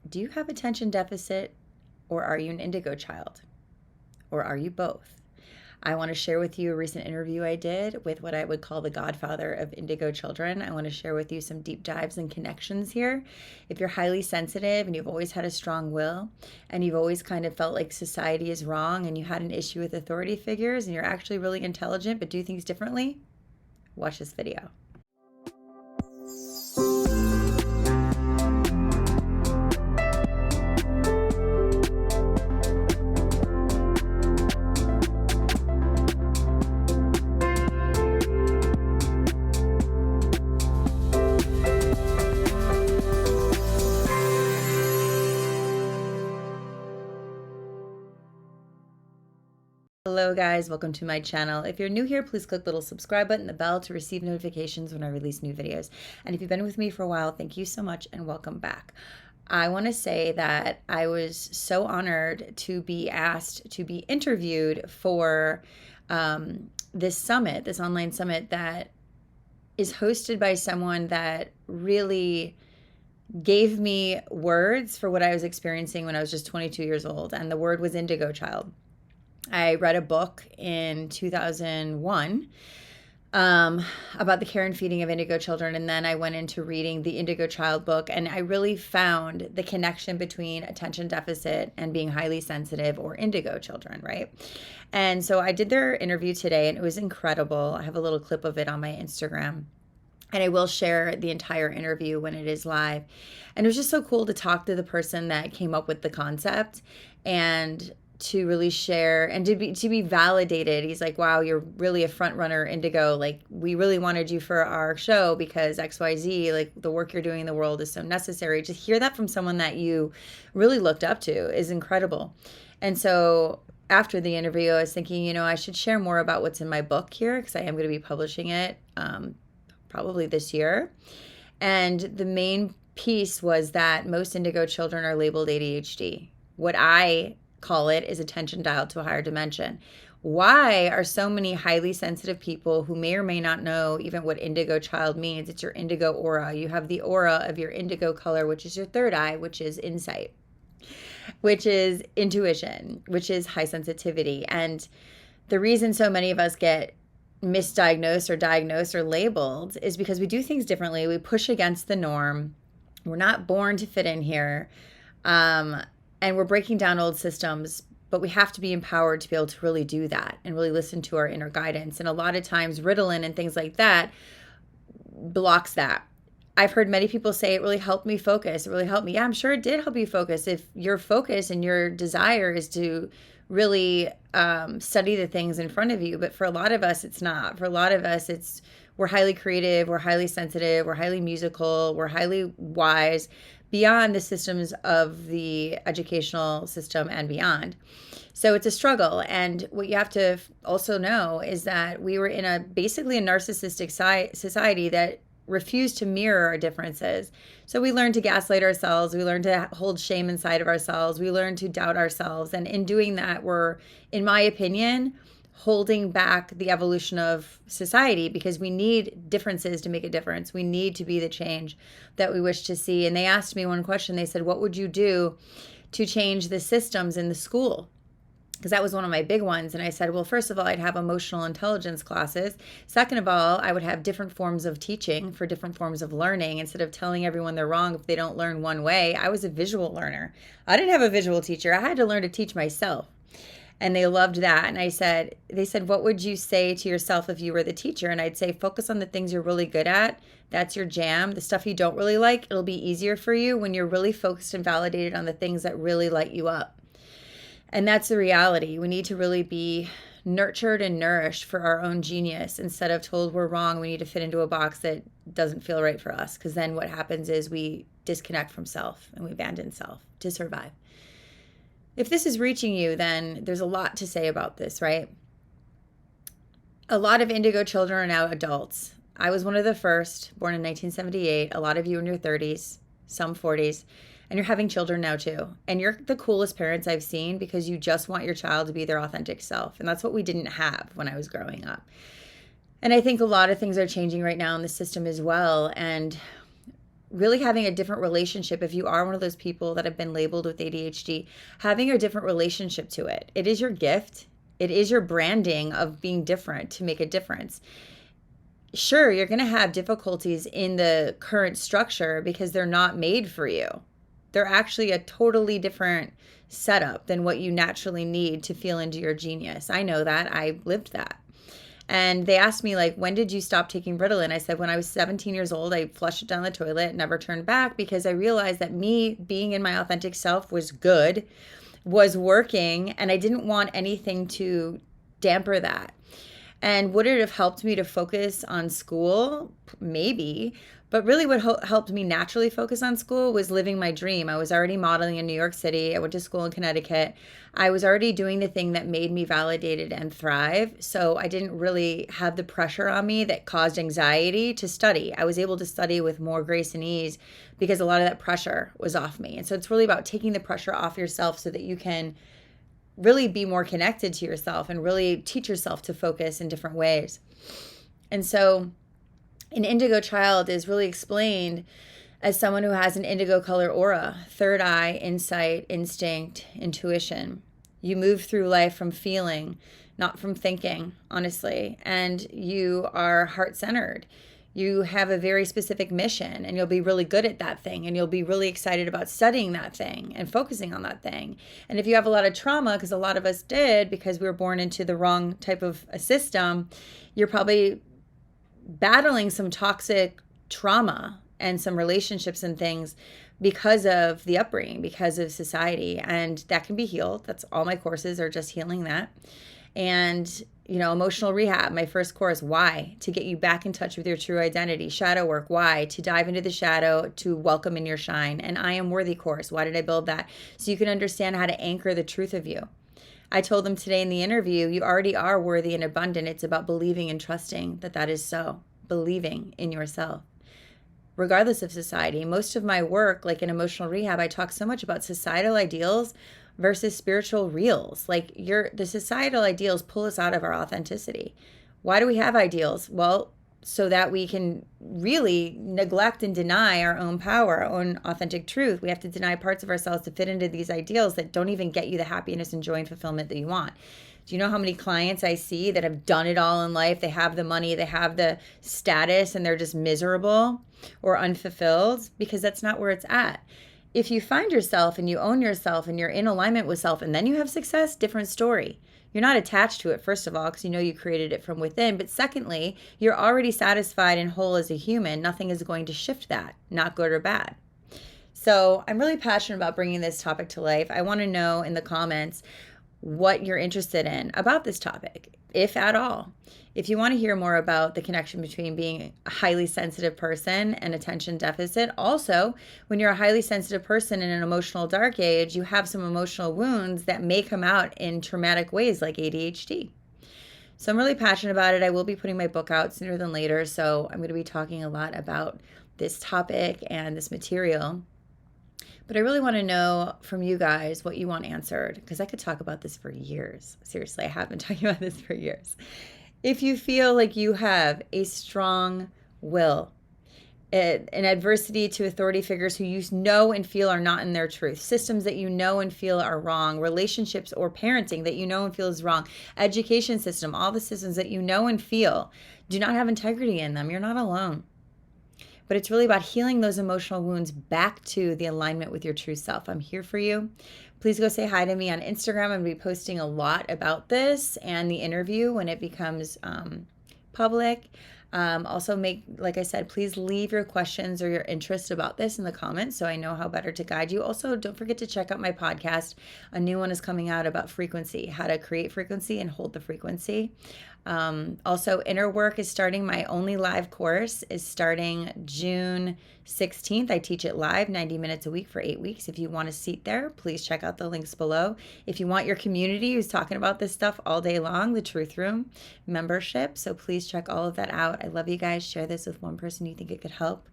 Do you have attention deficit, or are you an indigo child? Or are you both? I want to share with you a recent interview I did with what I would call the godfather of indigo children. I want to share with you some deep dives and connections here. If you're highly sensitive and you've always had a strong will and you've always kind of felt like society is wrong and you had an issue with authority figures and you're actually really intelligent but do things differently, watch this video. Hello guys, welcome to my channel. If you're new here, please click the little subscribe button, the bell to receive notifications when I release new videos. And if you've been with me for a while, thank you so much and welcome back. I want to say that I was so honored to be asked to be interviewed for this summit, this online summit that is hosted by someone that really gave me words for what I was experiencing when I was just 22 years old. And the word was Indigo Child. I read a book in 2001 about the care and feeding of indigo children. And then I went into reading the Indigo Child book, and I really found the connection between attention deficit and being highly sensitive or indigo children, right? And so I did their interview today, and it was incredible. I have a little clip of it on my Instagram, and I will share the entire interview when it is live. And it was just so cool to talk to the person that came up with the concept and to really share and to be validated. He's like, wow, you're really a front runner, Indigo. Like, we really wanted you for our show because XYZ, like the work you're doing in the world is so necessary. To hear that from someone that you really looked up to is incredible. And so after the interview, I was thinking, I should share more about what's in my book here because I am going to be publishing it probably this year. And the main piece was that most indigo children are labeled ADHD. What I call it is attention dialed to a higher dimension. Why are so many highly sensitive people who may or may not know even what indigo child means? It's your indigo aura. You have the aura of your indigo color, which is your third eye, which is insight, which is intuition, which is high sensitivity. And the reason so many of us get misdiagnosed or diagnosed or labeled is because we do things differently. We push against the norm. We're not born to fit in here. And we're breaking down old systems, but we have to be empowered to be able to really do that and really listen to our inner guidance. And a lot of times Ritalin and things like that blocks that. I've heard many people say it really helped me focus. It really helped me. Yeah, I'm sure it did help you focus. If your focus and your desire is to really study the things in front of you. But for a lot of us, it's not. For a lot of us, we're highly creative, we're highly sensitive, we're highly musical, we're highly wise, beyond the systems of the educational system and beyond. So it's a struggle. And what you have to also know is that we were in basically a narcissistic society that refused to mirror our differences. So we learned to gaslight ourselves. We learned to hold shame inside of ourselves. We learned to doubt ourselves. And in doing that, we're, in my opinion, holding back the evolution of society because we need differences to make a difference. We need to be the change that we wish to see. And they asked me one question. They said, what would you do to change the systems in the school? Because that was one of my big ones. And I said, well, first of all, I'd have emotional intelligence classes. Second of all, I would have different forms of teaching for different forms of learning. Instead of telling everyone they're wrong if they don't learn one way, I was a visual learner. I didn't have a visual teacher. I had to learn to teach myself. And they loved that. And they said, what would you say to yourself if you were the teacher? And I'd say, focus on the things you're really good at. That's your jam. The stuff you don't really like, it'll be easier for you when you're really focused and validated on the things that really light you up. And that's the reality. We need to really be nurtured and nourished for our own genius instead of told we're wrong. We need to fit into a box that doesn't feel right for us. Because then what happens is we disconnect from self and we abandon self to survive. If this is reaching you, then there's a lot to say about this, right? A lot of indigo children are now adults. I was one of the first, born in 1978. A lot of you in your 30s, some 40s, and you're having children now too. And you're the coolest parents I've seen because you just want your child to be their authentic self. And that's what we didn't have when I was growing up. And I think a lot of things are changing right now in the system as well. And really having a different relationship. If you are one of those people that have been labeled with ADHD, having a different relationship to it. It is your gift. It is your branding of being different to make a difference. Sure, you're going to have difficulties in the current structure because they're not made for you. They're actually a totally different setup than what you naturally need to feel into your genius. I know that. I lived that. And they asked me, like, when did you stop taking Ritalin? I said, when I was 17 years old, I flushed it down the toilet, never turned back, because I realized that me being in my authentic self was good, was working, and I didn't want anything to damper that. And would it have helped me to focus on school? Maybe. But really what helped me naturally focus on school was living my dream. I was already modeling in New York City. I went to school in Connecticut. I was already doing the thing that made me validated and thrive. So I didn't really have the pressure on me that caused anxiety to study. I was able to study with more grace and ease because a lot of that pressure was off me. And so it's really about taking the pressure off yourself so that you can really be more connected to yourself and really teach yourself to focus in different ways. And so an Indigo Child is really explained as someone who has an indigo color aura, third eye, insight, instinct, intuition. You move through life from feeling, not from thinking, honestly, and you are heart-centered. You have a very specific mission, and you'll be really good at that thing, and you'll be really excited about studying that thing and focusing on that thing. And if you have a lot of trauma, because a lot of us did, because we were born into the wrong type of a system, you're probably battling some toxic trauma and some relationships and things because of the upbringing, because of society, and that can be healed. That's all my courses are, just healing that. And emotional rehab, my first course, why? To get you back in touch with your true identity. Shadow work, why? To dive into the shadow, to welcome in your shine. And I Am Worthy course, why did I build that? So you can understand how to anchor the truth of you. I told them today in the interview, you already are worthy and abundant. It's about believing and trusting that that is so. Believing in yourself. Regardless of society, most of my work, like in emotional rehab, I talk so much about societal ideals versus spiritual reals. Like the societal ideals pull us out of our authenticity. Why do we have ideals? Well, so that we can really neglect and deny our own power, our own authentic truth. We have to deny parts of ourselves to fit into these ideals that don't even get you the happiness and joy and fulfillment that you want. Do you know how many clients I see that have done it all in life? They have the money, they have the status, and they're just miserable or unfulfilled because that's not where it's at. If you find yourself and you own yourself and you're in alignment with self and then you have success, different story. You're not attached to it, first of all, because you know you created it from within. But secondly, you're already satisfied and whole as a human. Nothing is going to shift that, not good or bad. So I'm really passionate about bringing this topic to life. I want to know in the comments what you're interested in about this topic, if at all. If you want to hear more about the connection between being a highly sensitive person and attention deficit, also, when you're a highly sensitive person in an emotional dark age, you have some emotional wounds that may come out in traumatic ways like ADHD. So I'm really passionate about it. I will be putting my book out sooner than later, so I'm going to be talking a lot about this topic and this material. But I really want to know from you guys what you want answered, because I could talk about this for years. Seriously, I have been talking about this for years. If you feel like you have a strong will, an adversity to authority figures who you know and feel are not in their truth, systems that you know and feel are wrong, relationships or parenting that you know and feel is wrong, education system, all the systems that you know and feel do not have integrity in them, you're not alone. But it's really about healing those emotional wounds back to the alignment with your true self. I'm here for you. Please go say hi to me on Instagram. I'm going to be posting a lot about this and the interview when it becomes public. Also, like I said, please leave your questions or your interest about this in the comments so I know how better to guide you. Also, don't forget to check out my podcast. A new one is coming out about frequency, how to create frequency and hold the frequency. Also, Inner Work is starting. My only live course is starting June 16th. I teach it live, 90 minutes a week for 8 weeks. If you want a seat there, please check out the links below. If you want your community who's talking about this stuff all day long, the Truth Room membership. So please check all of that out. I love you guys. Share this with one person you think it could help.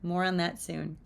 More on that soon.